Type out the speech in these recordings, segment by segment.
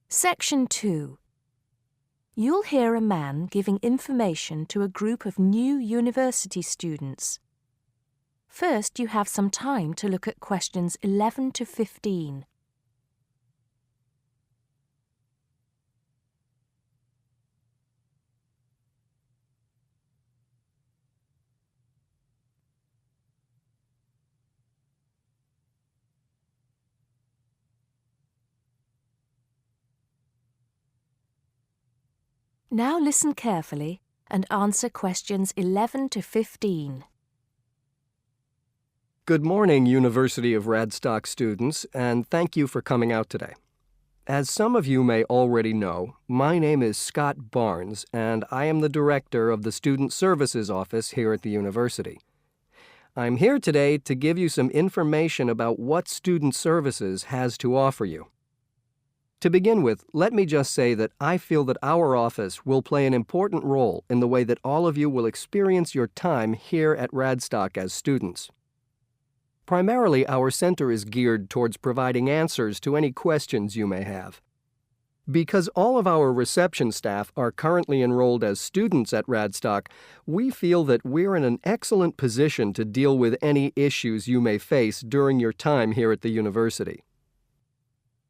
Section 2. You'll hear a man giving information to a group of new university students. First, you have some time to look at questions 11 to 15. Now listen carefully and answer questions 11 to 15. Good morning, University of Radstock students, and thank you for coming out today. As some of you may already know, my name is Scott Barnes, and I am the director of the Student Services Office here at the university. I'm here today to give you some information about what Student Services has to offer you. To begin with, let me just say that I feel that our office will play an important role in the way that all of you will experience your time here at Radstock as students. Primarily, our center is geared towards providing answers to any questions you may have. Because all of our reception staff are currently enrolled as students at Radstock, we feel that we're in an excellent position to deal with any issues you may face during your time here at the university.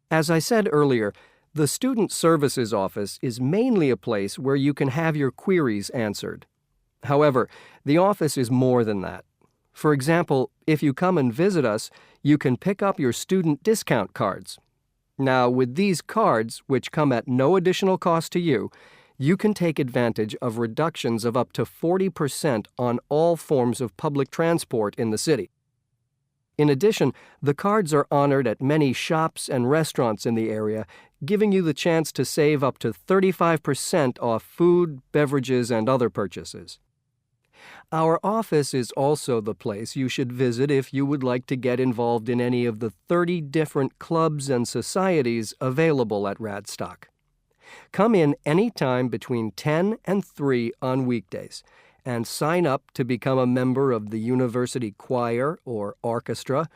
As I said earlier, the Student Services Office is mainly a place where you can have your queries answered. However, the office is more than that. For example, if you come and visit us, you can pick up your student discount cards. Now, with these cards, which come at no additional cost to you, you can take advantage of reductions of up to 40% on all forms of public transport in the city. In addition, the cards are honored at many shops and restaurants in the area, giving you the chance to save up to 35% off food, beverages, and other purchases. Our office is also the place you should visit if you would like to get involved in any of the 30 different clubs and societies available at Radstock. Come in any time between 10 and 3 on weekdays, and sign up to become a member of the university choir or orchestra,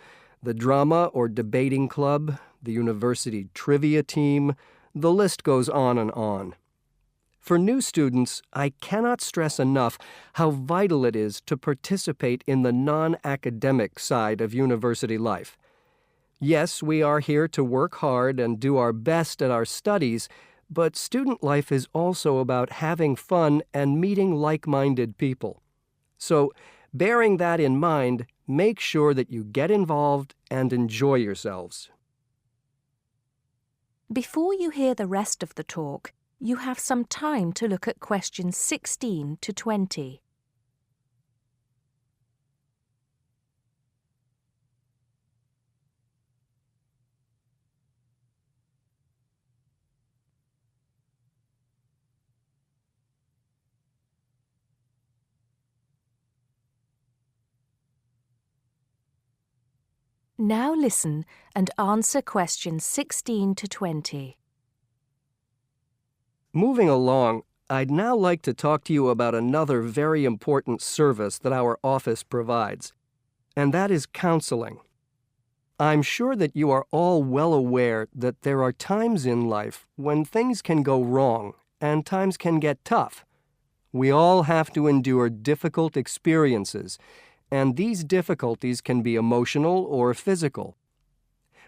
the drama or debating club, the university trivia team. The list goes on and on. For new students, I cannot stress enough how vital it is to participate in the non-academic side of university life. Yes, we are here to work hard and do our best at our studies, but student life is also about having fun and meeting like-minded people. So, bearing that in mind, make sure that you get involved and enjoy yourselves. Before you hear the rest of the talk, you have some time to look at questions 16 to 20. Now listen and answer questions 16 to 20. Moving along, I'd now like to talk to you about another very important service that our office provides, and that is counseling. I'm sure that you are all well aware that there are times in life when things can go wrong and times can get tough. We all have to endure difficult experiences, and these difficulties can be emotional or physical.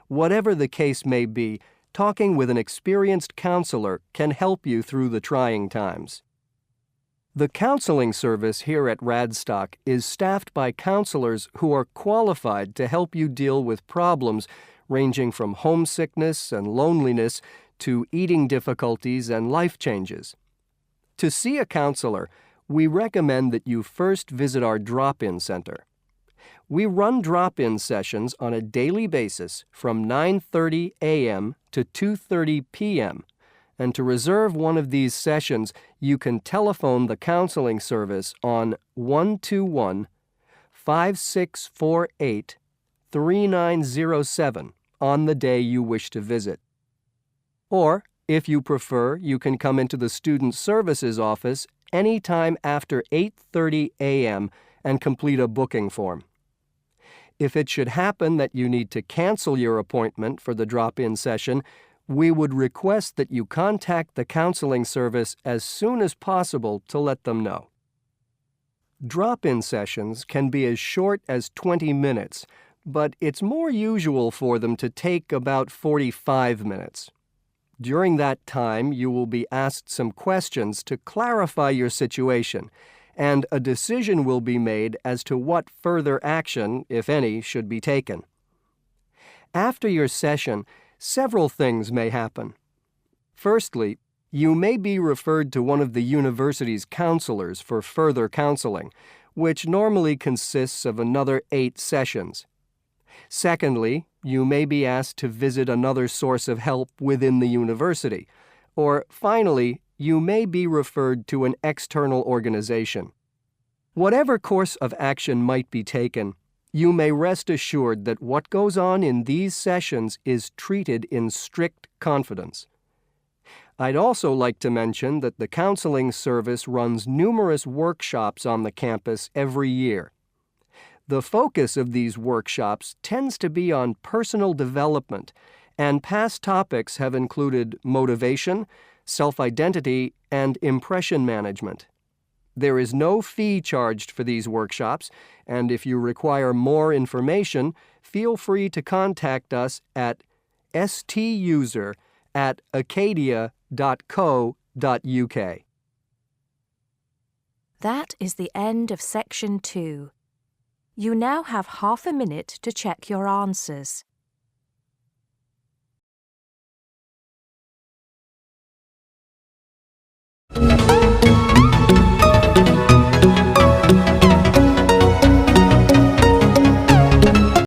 Whatever the case may be, talking with an experienced counselor can help you through the trying times. The counseling service here at Radstock is staffed by counselors who are qualified to help you deal with problems ranging from homesickness and loneliness to eating difficulties and life changes. To see a counselor, we recommend that you first visit our drop-in center. We run drop-in sessions on a daily basis from 9:30 a.m. to 2:30 p.m., and to reserve one of these sessions, you can telephone the counseling service on 121-5648-3907 on the day you wish to visit. Or, if you prefer, you can come into the Student Services Office anytime after 8:30 a.m. and complete a booking form. If it should happen that you need to cancel your appointment for the drop-in session, we would request that you contact the counseling service as soon as possible to let them know. Drop-in sessions can be as short as 20 minutes, but it's more usual for them to take about 45 minutes. During that time, you will be asked some questions to clarify your situation, and a decision will be made as to what further action, if any, should be taken. After your session, several things may happen. Firstly, you may be referred to one of the university's counselors for further counseling, which normally consists of another 8 sessions. Secondly, you may be asked to visit another source of help within the university. Or finally, you may be referred to an external organization. Whatever course of action might be taken, you may rest assured that what goes on in these sessions is treated in strict confidence. I'd also like to mention that the counseling service runs numerous workshops on the campus every year. The focus of these workshops tends to be on personal development, and past topics have included motivation, self-identity, and impression management. There is no fee charged for these workshops, and if you require more information, feel free to contact us at stuser@acadia.co.uk. That is the end of Section 2. You now have half a minute to check your answers.